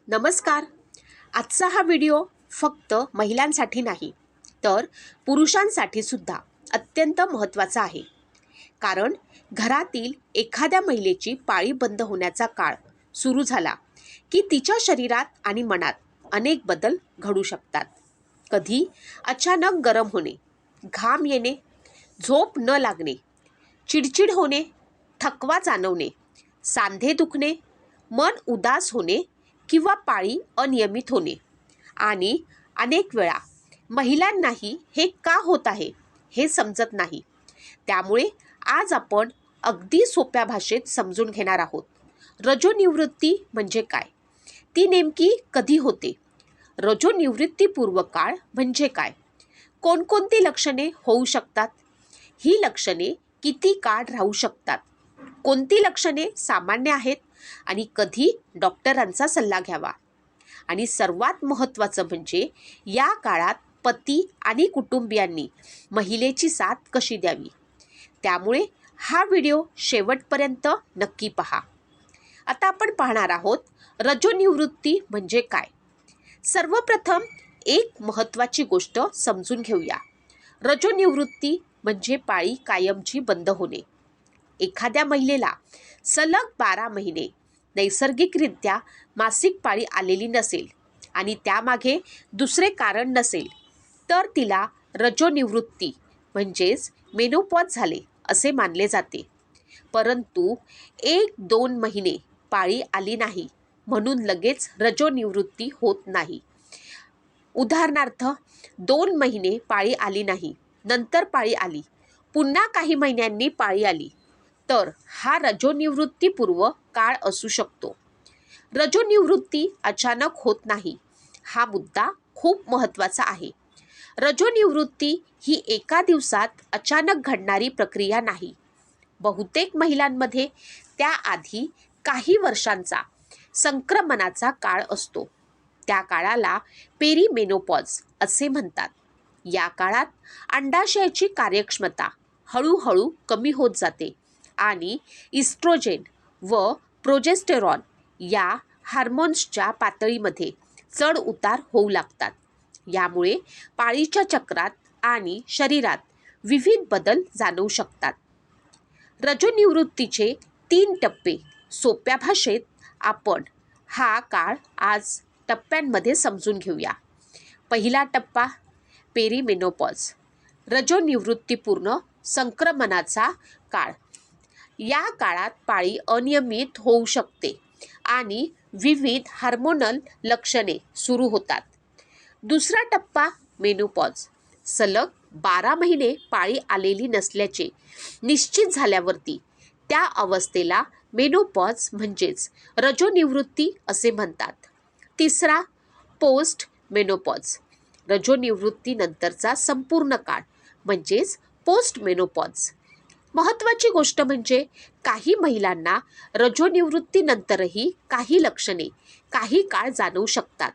नमस्कार. आजचा हा व्हिडिओ फक्त महिलांसाठी नाही तर पुरुषांसाठी सुद्धा अत्यंत महत्त्वाचा आहे. कारण घरातील एखाद्या महिलेची पाळी बंद होण्याचा काळ सुरू झाला की तिच्या शरीरात आणि मनात अनेक बदल घडू शकतात. कधी अचानक गरम होणे, घाम येणे, झोप न लागणे, चिडचिड होणे, थकवा जाणवणे, सांधे दुखणे, मन उदास होणे किंवा पाळी अनियमित होणे आणि अनेक वेळा महिलांनाही हे का होत आहे हे समजत नाही. त्यामुळे आज आपण अगदी सोप्या भाषेत समजून घेणार आहोत. रजोनिवृत्ती म्हणजे काय, ती नेमकी कधी होते, रजोनिवृत्तीपूर्व काळ म्हणजे काय, कोणकोणती लक्षणे होऊ शकतात, ही लक्षणे किती काळ राहू शकतात, कोणती लक्षणे सामान्य आहेत आणि कधी डॉक्टरांचा सल्ला घ्यावा, आणि सर्वात महत्त्वाचं म्हणजे या काळात पती आणि कुटुंबियांनी महिलेची साथ कशी द्यावी. त्यामुळे हा व्हिडिओ शेवटपर्यंत नक्की पहा. आता आपण पाहणार आहोत रजोनिवृत्ती म्हणजे काय. सर्वप्रथम एक महत्त्वाची गोष्ट समजून घेऊया. रजोनिवृत्ती म्हणजे पाळी कायमची बंद होणे. एखाद्या महिलेला सलग 12 महिने नैसर्गिकरित्या मासिक पाळी आलेली नसेल आणि त्यामागे दुसरे कारण नसेल तर तिला रजोनिवृत्ती म्हणजेच मेनोपॉज झाले असे मानले जाते. परंतु 1-2 महिने पाळी आली नाही म्हणून लगेच रजोनिवृत्ती होत नाही. उदाहरणार्थ 2 महिने पाळी आली नाही, नंतर पाळी आली, पुन्हा काही महिन्यांनी पाळी आली तर हा रजोनिवृत्तीपूर्व काळ असू शकतो. रजोनिवृत्ती अचानक होत नाही, हा मुद्दा खूप महत्त्वाचा आहे. रजोनिवृत्ती ही एका दिवसात अचानक घडणारी प्रक्रिया नाही. बहुतेक महिलांमध्ये त्याआधी काही वर्षांचा संक्रमणाचा काळ असतो. त्या काळाला पेरीमेनोपॉज असे म्हणतात. या काळात अंडाशयाची कार्यक्षमता हळूहळू कमी होत जाते आणि इस्ट्रोजेन व प्रोजेस्टेरॉन या हार्मोन्सच्या पातळीमध्ये चढ उतार होऊ लागतात. यामुळे पाळीच्या चक्रात आणि शरीरात विविध बदल जाणवू शकतात. रजोनिवृत्तीचे 3 टप्पे सोप्या भाषेत आपण हा काळ आज टप्प्यांमध्ये समजून घेऊया. पहिला टप्पा पेरीमेनोपॉज, रजोनिवृत्तीपूर्ण संक्रमणाचा काळ. या काळात पाळी अनियमित होऊ शकते आणि विविध हार्मोनल लक्षणे सुरू होतात. दुसरा टप्पा मेनोपॉज, सलग 12 महिने पाळी आलेली नसल्याचे निश्चित झाल्यावरती त्या अवस्थेला मेनोपॉज म्हणजेच रजोनिवृत्ती असे म्हणतात. तिसरा पोस्ट मेनोपॉज, रजोनिवृत्तीनंतरचा संपूर्ण काळ म्हणजेच पोस्ट मेनोपॉज. महत्त्वाची गोष्ट म्हणजे काही महिलांना रजोनिवृत्तीनंतरही काही लक्षणे काही काळ जाणवू शकतात.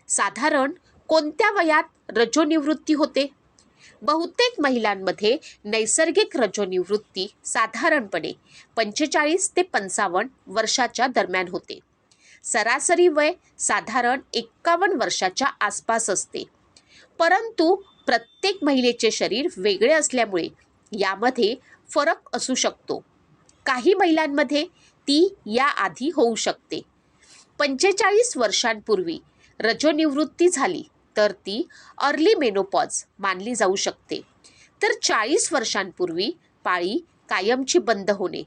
साधारण कोणत्या वयात रजोनिवृत्ती होते? बहुतेक महिलांमध्ये नैसर्गिक रजोनिवृत्ती साधारणपणे 45 ते 55 वर्षाच्या दरम्यान होते. सरासरी वय साधारण 51 वर्षाच्या आसपास असते. परंतु प्रत्येक महिलेचे शरीर वेगळे असल्यामुळे यामध्ये फरक असू शकतो. काही महिलांमध्ये ती याआधी होऊ शकते. 45 वर्षांपूर्वी रजोनिवृत्ती झाली तर ती अर्ली मेनोपॉज मानली जाऊ शकते. तर 40 वर्षांपूर्वी पाळी कायमची बंद होणे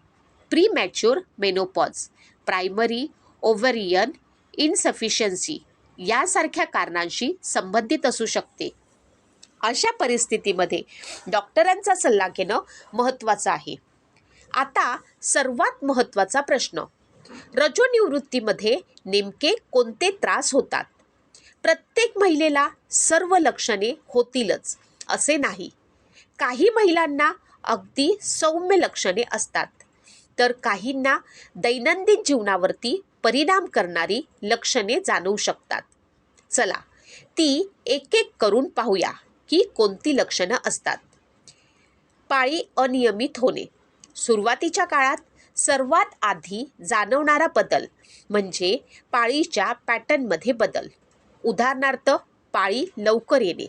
प्रीमॅच्युअर मेनोपॉज, प्रायमरी ओव्हरियन इनसफिशियन्सी यासारख्या कारणांशी संबंधित असू शकते. अशा परिस्थितीमध्ये डॉक्टरांचा सल्ला घेणं महत्त्वाचं आहे. आता सर्वात महत्त्वाचा प्रश्न, रजोनिवृत्तीमध्ये नेमके कोणते त्रास होतात? प्रत्येक महिलेला सर्व लक्षणे होतीलच असे नाही. काही महिलांना अगदी सौम्य लक्षणे असतात तर काहींना दैनंदिन जीवनावरती परिणाम करणारी लक्षणे जाणवू शकतात. चला ती एक एक करून पाहूया की कोणती लक्षणं असतात. पाळी अनियमित होणे. सुरुवातीच्या काळात सर्वात आधी जाणवणारा बदल म्हणजे पाळीच्या पॅटर्नमध्ये बदल. उदाहरणार्थ, पाळी लवकर येणे,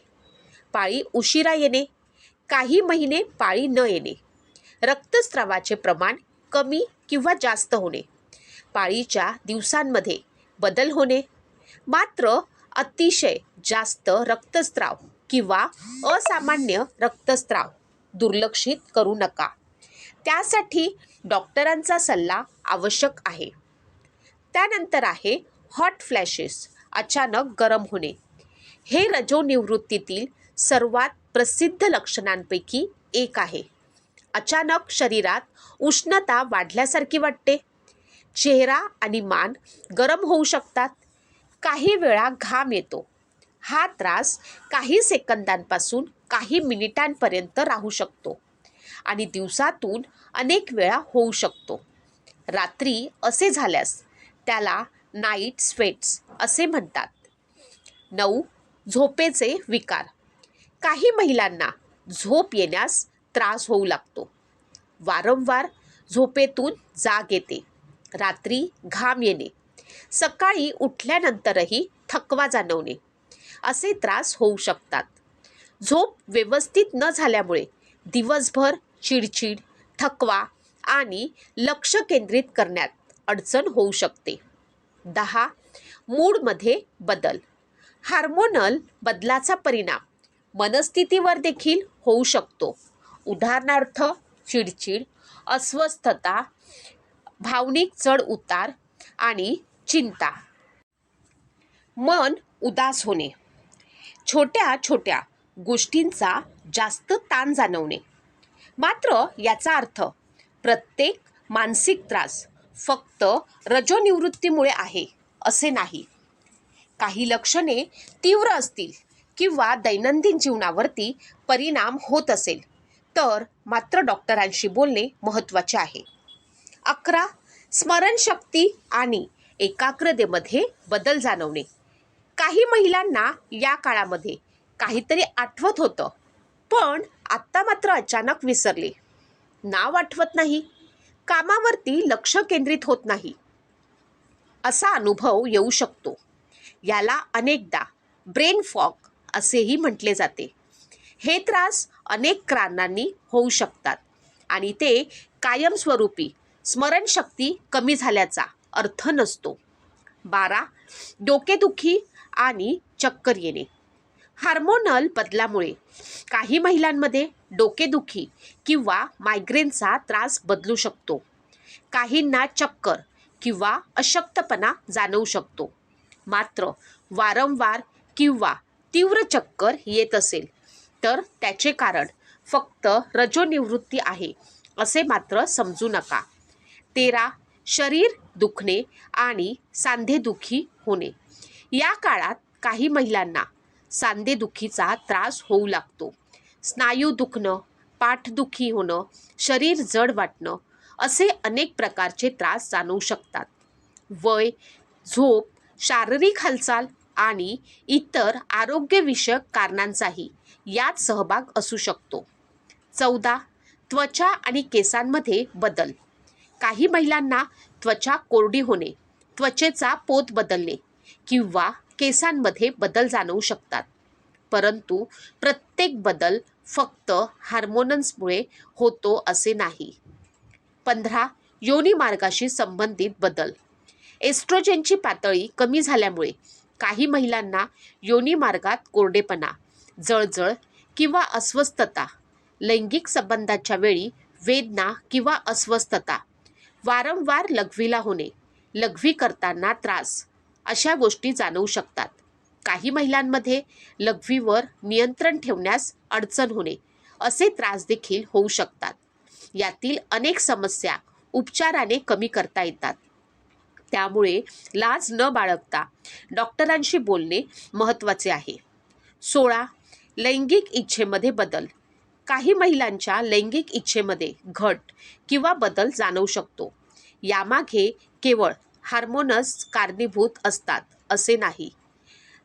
पाळी उशिरा येणे, काही महिने पाळी न येणे, रक्तस्रावाचे प्रमाण कमी किंवा जास्त होणे, पाळीच्या दिवसांमध्ये बदल होणे. मात्र अतिशय जास्त रक्तस्राव किंवा असामान्य रक्तस्राव दुर्लक्षित करू नका. त्यासाठी डॉक्टरांचा सल्ला आवश्यक आहे. त्यानंतर आहे हॉट फ्लॅशेस, अचानक गरम होणे. हे रजोनिवृत्तीतील सर्वात प्रसिद्ध लक्षणांपैकी एक आहे. अचानक शरीरात उष्णता वाढल्यासारखी वाटते. चेहरा आणि मान गरम होऊ शकतात. काही वेळा घाम येतो. हा त्रास काही सेकंदांपासून काही मिनिटांपर्यंत राहू शकतो आणि दिवसातून अनेक वेळा होऊ शकतो. रात्री असे झाल्यास त्याला नाईट स्वेट्स असे म्हणतात. 9. झोपेचे विकार. काही महिलांना झोप येण्यास त्रास होऊ लागतो. वारंवार झोपेतून जाग येते, रात्री घाम येणे, सकाळी उठल्यानंतरही थकवा जाणवणे असे त्रास होऊ शकतात. झोप व्यवस्थित न झाल्यामुळे दिवसभर चिडचिड, थकवा आणि लक्ष केंद्रित करण्यात अडचण होऊ शकते. 10. मूडमध्ये बदल. हार्मोनल बदलाचा परिणाम मनस्थितीवर देखील होऊ शकतो. उदाहरणार्थ, चिडचिड, अस्वस्थता, भावनिक चढ उतार आणि चिंता. मन उदास होणे. छोट्या छोट्या गोष्टींचा जास्त ताण जाणवणे. मात्र याचा अर्थ प्रत्येक मानसिक त्रास फक्त रजोनिवृत्तीमुळे आहे असे नाही. काही लक्षणे तीव्र असतील किंवा दैनंदिन जीवनावरती परिणाम होत असेल तर मात्र डॉक्टरांशी बोलणे महत्त्वाचे आहे. 11. स्मरणशक्ती आणि एकाग्रतेमध्ये बदल जाणवणे. काही महिलांना या काळामध्ये काहीतरी आठवत होतं, पण आत्ता मात्र अचानक विसरले. नाव आठवत नाही, कामावरती लक्ष केंद्रित होत नाही असा अनुभव येऊ शकतो. याला अनेकदा ब्रेन फॉग असेही म्हटले जाते. हे त्रास अनेक कारणांनी होऊ शकतात आणि ते कायमस्वरूपी स्मरणशक्ती कमी झाल्याचा अर्थ नसतो. 12. डोकेदुखी आणि चक्कर येणे. हार्मोनल बदलामुळे काही महिलांमध्ये डोकेदुखी किंवा मायग्रेनचा त्रास बदलू शकतो. काहींना चक्कर किंवा अशक्तपणा जाणवू शकतो. मात्र वारंवार किंवा तीव्र चक्कर येत असेल तर त्याचे कारण फक्त रजोनिवृत्ती आहे असे मात्र समजू नका. 13. शरीर दुखणे आणि सांधेदुखी होणे. या काळात काही महिलांना सांधेदुखीचा त्रास होऊ लागतो. स्नायू दुखणं, पाठदुखी होणं, शरीर जड वाटणं असे अनेक प्रकारचे त्रास जाणवू शकतात. वय, झोप, शारीरिक हालचाल आणि इतर आरोग्यविषयक कारणांचाही यात सहभाग असू शकतो. 14. त्वचा आणि केसांमध्ये बदल. काही महिलांना त्वचा कोरडी होणे, त्वचेचा पोत बदलणे किंवा केसांमध्ये बदल जाणवू शकतात. परंतु प्रत्येक बदल फक्त हार्मोन्समुळे होतो असे नाही. 15. योनी मार्गाशी संबंधित बदल. एस्ट्रोजनची पातळी कमी झाल्यामुळे काही महिलांना योनी मार्गात कोरडेपणा, जळजळ किंवा अस्वस्थता, लैंगिक संबंधाच्या वेळी वेदना किंवा अस्वस्थता, वारंवार लघवीला होणे, लघवी करताना त्रास अशा गोष्टी जाणवू शकतात. काही महिलांमध्ये लघवीवर नियंत्रण ठेवण्यास अडचण होणे असे त्रास देखील होऊ शकतात. यातील अनेक समस्या उपचाराने कमी करता येतात. त्यामुळे लाज न बाळगता डॉक्टरांशी बोलणे महत्त्वाचे आहे. 16. लैंगिक इच्छेमध्ये बदल. काही महिलांच्या लैंगिक इच्छेमध्ये घट किंवा बदल जाणवू शकतो. यामागे केवळ हार्मोन्स कारणीभूत असतात असे नाही.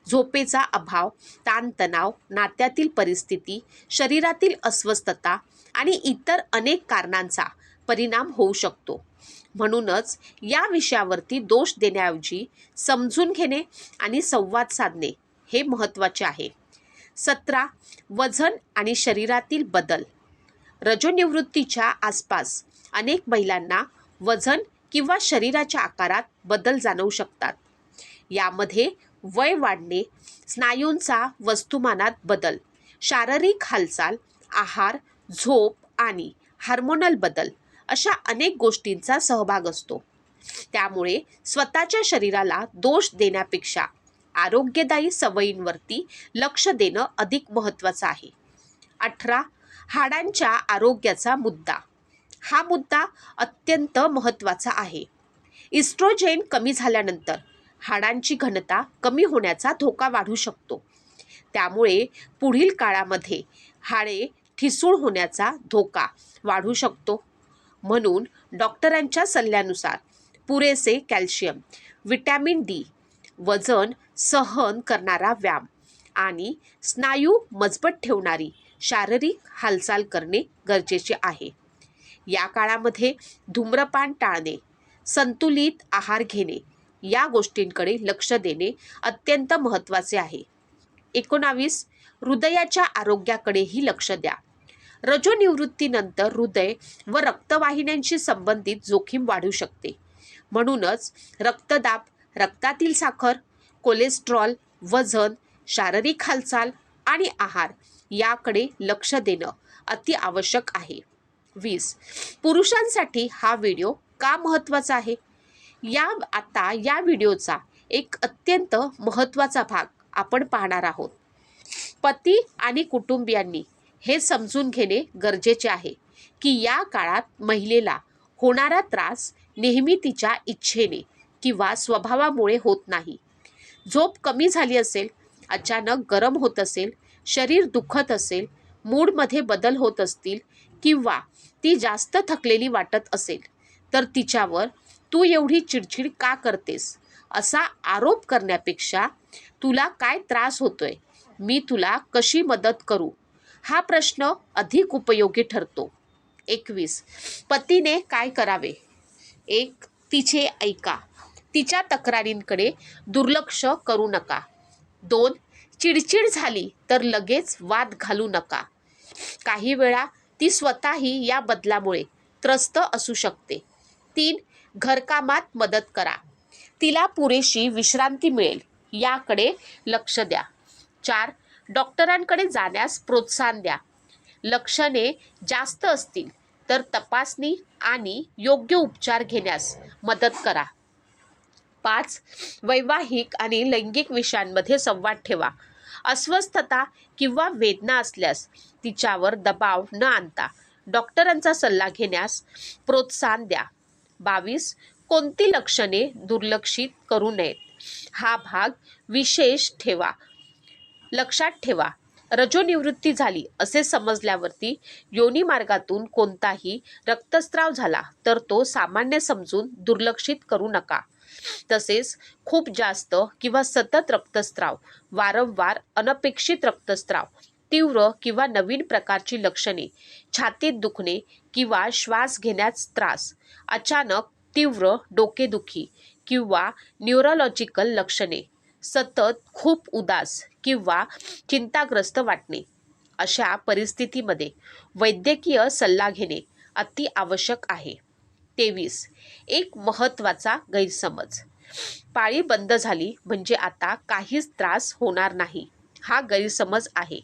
झोपेचा अभाव, ताणतणाव, नात्यातील परिस्थिती, शरीरातील अस्वस्थता आणि इतर अनेक कारणांचा परिणाम होऊ शकतो. म्हणूनच या विषयावरती दोष देण्याऐवजी समजून घेणे आणि संवाद साधणे हे महत्त्वाचे आहे. 17. वजन आणि शरीरातील बदल. रजोनिवृत्तीच्या आसपास अनेक महिलांना वजन किंवा शरीराच्या आकारात बदल जाणवू शकतात. यामध्ये वय वाढणे, स्नायूंचा वस्तुमानात बदल, शारीरिक हालचाल, आहार, झोप आणि हार्मोनल बदल अशा अनेक गोष्टींचा सहभाग असतो. त्यामुळे स्वतःच्या शरीराला दोष देण्यापेक्षा आरोग्यदायी सवयींवरती लक्ष देणं अधिक महत्त्वाचं आहे. 18. हाडांच्या आरोग्याचा मुद्दा. हा मुद्दा अत्यंत महत्त्वाचा आहे. इस्ट्रोजेन कमी झाल्यानंतर हाडांची घनता कमी होण्याचा धोका वाढू शकतो. त्यामुळे पुढील काळामध्ये हाडे ठिसूळ होण्याचा धोका वाढू शकतो. म्हणून डॉक्टरांच्या सल्ल्यानुसार पुरेसे कॅल्शियम, व्हिटॅमिन डी, वजन सहन करणारा व्यायाम आणि स्नायू मजबूत ठेवणारी शारीरिक हालचाल करणे गरजेचे आहे. या काळामध्ये धूम्रपान टाळणे, संतुलित आहार घेणे या गोष्टींकडे लक्ष देणे अत्यंत महत्त्वाचे आहे. 19. हृदयाच्या आरोग्याकडेही लक्ष द्या. रजोनिवृत्तीनंतर हृदय व रक्तवाहिन्यांशी संबंधित जोखीम वाढू शकते. म्हणूनच रक्तदाब, रक्तातील साखर, कोलेस्ट्रॉल, वजन, शारीरिक हालचाल आणि आहार याकडे लक्ष देणं अति आवश्यक आहे. 20. पुरुषांसाठी हा व्हिडिओ का महत्त्वाचा आहे? या व्हिडिओचा एक अत्यंत महत्त्वाचा भाग आपण पाहणार आहोत. पती आणि कुटुंबियांनी हे समजून घेणे गरजेचे आहे की या काळात महिलेला होणारा त्रास नेहमी तिच्या इच्छेने किंवा स्वभावामुळे होत नाही. झोप कमी झाली असेल, अचानक गरम होत असेल, शरीर दुखत असेल, मूडमध्ये बदल होत असतील किंवा ती जास्त थकलेली वाटत असेल तर तिच्यावर तू एवढी चिडचिड का करतेस असा आरोप करण्यापेक्षा तुला काय त्रास होतोय, मी तुला कशी मदत करू हा प्रश्न अधिक उपयोगी ठरतो. 21. पतीने काय करावे? 1. तिचे ऐका. तिच्या तक्रारींकडे दुर्लक्ष करू नका. 2. चिडचिड झाली तर लगेच वाद घालू नका. काही वेळा ती स्वतःही या बदलामुळे त्रस्त असू शकते. 3. घरकामात मदत करा. तिला पुरेशी विश्रांती मिळेल याकडे लक्ष द्या. 4. डॉक्टरांकडे जाण्यास प्रोत्साहन द्या. लक्षणे जास्त असतील तर तपासणी आणि योग्य उपचार घेण्यास मदत करा. 5. वैवाहिक आणि लैंगिक विषयांमध्ये संवाद ठेवा. अस्वस्थता किंवा वेदना असल्यास तिच्यावर दबाव न आणता डॉक्टरांचा सल्ला घेण्यास प्रोत्साहन द्या. 22. कोणती लक्षणे दुर्लक्षित करू नयेत हा भाग विशेष लक्षात ठेवा. रजोनिवृत्ती झाली असे समजल्यावरती योनी मार्गातून कोणताही रक्तस्राव झाला तर तो सामान्य समजून दुर्लक्षित करू नका. तसेच खूप जास्त किंवा सतत रक्तस्राव, वारंवार अनपेक्षित रक्तस्राव, तीव्र किंवा नवीन प्रकारची लक्षणे, छातीत दुखणे किंवा श्वास घेण्यास त्रास, अचानक तीव्र डोकेदुखी किंवा न्यूरोलॉजिकल लक्षणे, सतत खूप उदास किंवा चिंताग्रस्त वाटणे अशा परिस्थितीमध्ये वैद्यकीय सल्ला घेणे अति आवश्यक आहे. 23. एक महत्त्वाचा गैरसमज. पाळी बंद झाली म्हणजे आता काहीच त्रास होणार नाही हा गैरसमज आहे.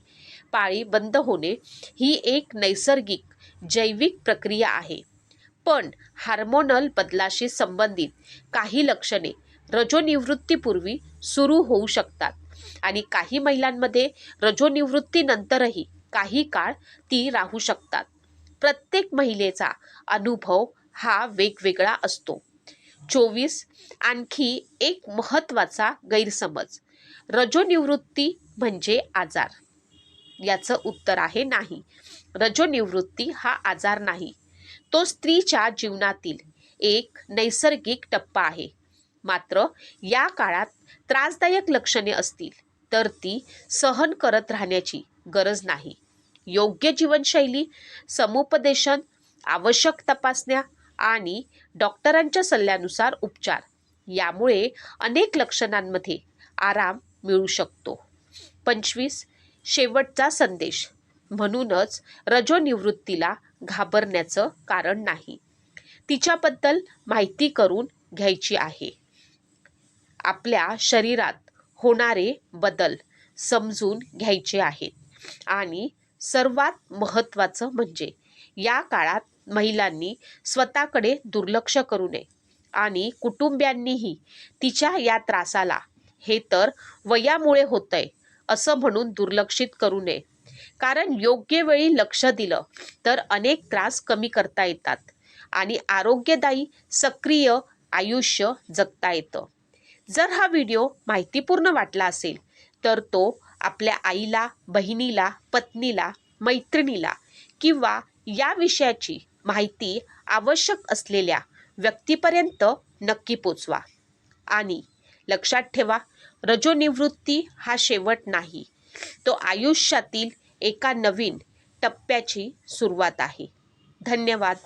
पाळी बंद होणे ही एक नैसर्गिक जैविक प्रक्रिया आहे. पण हार्मोनल बदलाशी संबंधित काही लक्षणे रजोनिवृत्तीपूर्वी सुरू होऊ शकतात आणि काही महिलांमध्ये रजोनिवृत्तीनंतरही काही काळ ती राहू शकतात. प्रत्येक महिलेचा अनुभव हा वेगवेगळा असतो. 24. आणखी एक महत्त्वाचा गैरसमज. रजोनिवृत्ती म्हणजे आजार. याचं उत्तर आहे नाही. रजोनिवृत्ती हा आजार नाही. तो स्त्रीच्या जीवनातील एक नैसर्गिक टप्पा आहे. मात्र या काळात त्रासदायक लक्षणे असतील तर ती सहन करत राहण्याची गरज नाही. योग्य जीवनशैली, समुपदेशन आवश्यक तपासण्या आणि डॉक्टरांच्या सल्ल्यानुसार उपचार यामुळे अनेक लक्षणांमध्ये आराम मिळू शकतो. 25. शेवटचा संदेश. म्हणूनच रजोनिवृत्तीला घाबरण्याचं कारण नाही. तिच्याबद्दल माहिती करून घ्यायची आहे. आपल्या शरीरात होणारे बदल समजून घ्यायचे आहेत आणि सर्वात महत्त्वाचं म्हणजे या काळात महिलांनी स्वतःकडे दुर्लक्ष करू नये आणि कुटुंबियांनीही तिच्या या त्रासाला हे तर वयामुळे होतंय असं म्हणून दुर्लक्षित करू नये. कारण योग्य वेळी लक्ष दिलं तर अनेक त्रास कमी करता येतात आणि आरोग्यदायी सक्रिय आयुष्य जगता येतं. जर हा व्हिडिओ माहितीपूर्ण वाटला असेल तर तो आपल्या आईला, बहिणीला, पत्नीला, मैत्रिणीला किंवा या विषयाची माहिती आवश्यक असलेल्या व्यक्तीपर्यंत नक्की पोचवा. आणि लक्षात ठेवा, रजोनिवृत्ती हा शेवट नाही, तो आयुष्यातील एका नवीन टप्प्याची सुरुवात आहे. धन्यवाद.